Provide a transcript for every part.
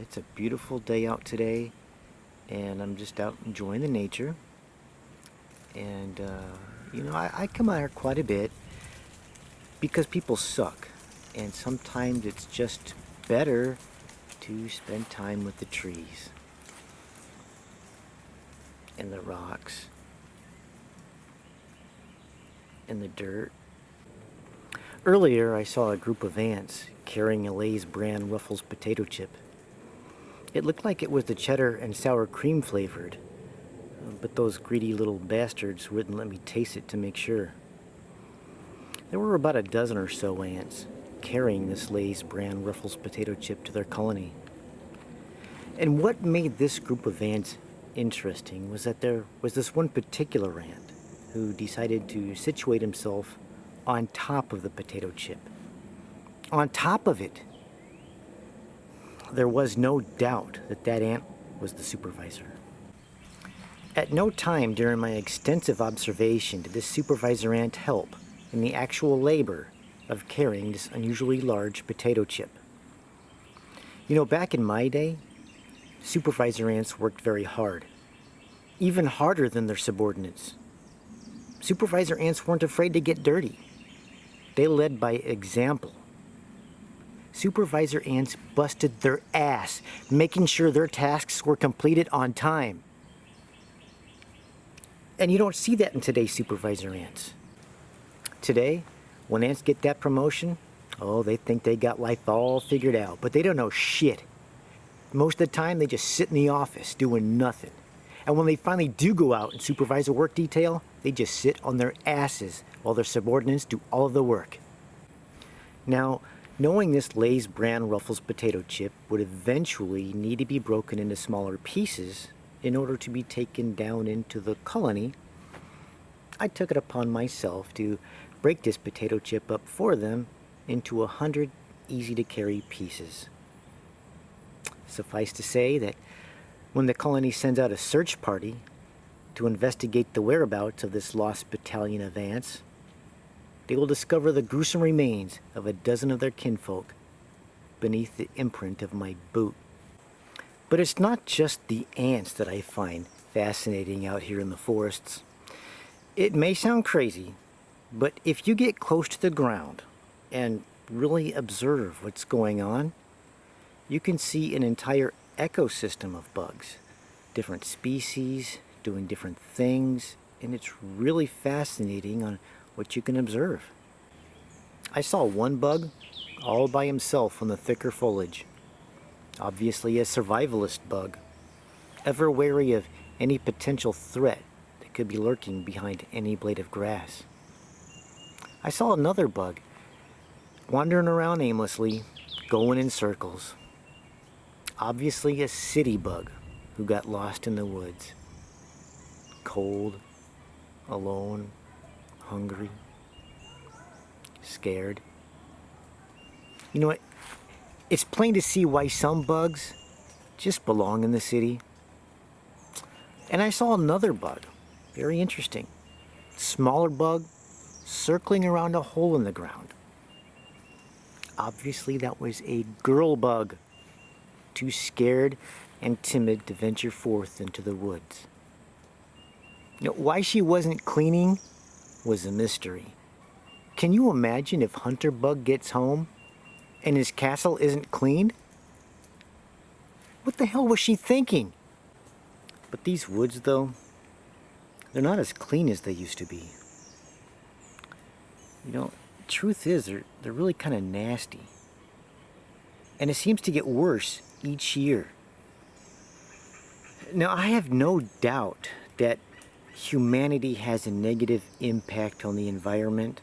It's a beautiful day out today, and I'm just out enjoying the nature. And, I come out here quite a bit because people suck. And sometimes it's just better to spend time with the trees and the rocks and the dirt. Earlier, I saw a group of ants carrying a Lay's brand Ruffles potato chip. It looked like it was the cheddar and sour cream flavored, but those greedy little bastards wouldn't let me taste it to make sure. There were about a dozen or so ants carrying this Lay's brand Ruffles potato chip to their colony. And what made this group of ants interesting was that there was this one particular ant who decided to situate himself on top of the potato chip. On top of it! There was no doubt that that ant was the supervisor. At no time during my extensive observation did this supervisor ant help in the actual labor of carrying this unusually large potato chip. You know, back in my day, supervisor ants worked very hard, even harder than their subordinates. Supervisor ants weren't afraid to get dirty. They led by example. Supervisor ants busted their ass, making sure their tasks were completed on time. And you don't see that in today's supervisor ants. Today, when ants get that promotion, they think they got life all figured out, but they don't know shit. Most of the time, they just sit in the office doing nothing. And when they finally do go out and supervise a work detail, they just sit on their asses while their subordinates do all of the work. Now, knowing this Lay's brand Ruffles potato chip would eventually need to be broken into smaller pieces in order to be taken down into the colony, I took it upon myself to break this potato chip up for them into 100 easy-to-carry pieces. Suffice to say that when the colony sends out a search party to investigate the whereabouts of this lost battalion of ants, they will discover the gruesome remains of a dozen of their kinfolk beneath the imprint of my boot. But it's not just the ants that I find fascinating out here in the forests. It may sound crazy, but if you get close to the ground and really observe what's going on, you can see an entire ecosystem of bugs, different species doing different things, and it's really fascinating on what you can observe. I saw one bug all by himself on the thicker foliage, obviously a survivalist bug, ever wary of any potential threat that could be lurking behind any blade of grass. I saw another bug wandering around aimlessly, going in circles, obviously a city bug who got lost in the woods, cold, alone, hungry, scared. You know what? It's plain to see why some bugs just belong in the city. And I saw another bug, very interesting. Smaller bug circling around a hole in the ground. Obviously that was a girl bug, too scared and timid to venture forth into the woods. You know, why she wasn't cleaning was a mystery. Can you imagine if Hunter Bug gets home and his castle isn't cleaned? What the hell was she thinking? But these woods, though, they're not as clean as they used to be. You know, truth is, they're really kind of nasty. And it seems to get worse each year. Now, I have no doubt that humanity has a negative impact on the environment.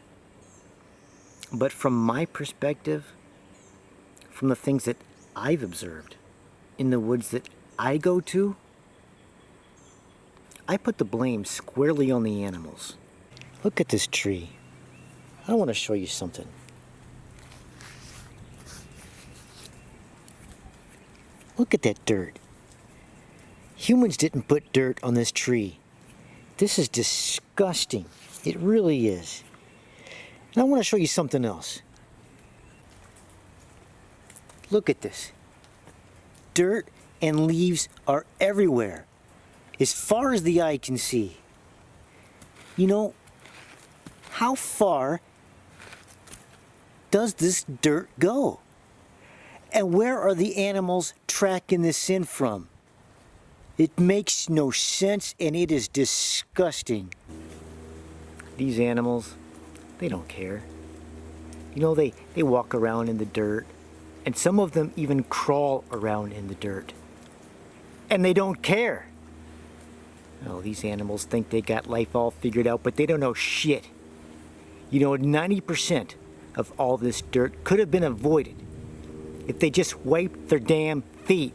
But from my perspective, from the things that I've observed in the woods that I go to, I put the blame squarely on the animals. Look at this tree. I want to show you something. Look at that dirt. Humans didn't put dirt on this tree. This is disgusting. It really is. And I want to show you something else. Look at this. dirt and leaves are everywhere, as far as the eye can see. You know, how far does this dirt go? And where are the animals tracking this in from? It makes no sense, and it is disgusting. These animals, they don't care. You know, they walk around in the dirt, and some of them even crawl around in the dirt. And they don't care. Oh, these animals think they got life all figured out, but they don't know shit. You know, 90% of all this dirt could have been avoided if they just wiped their damn feet.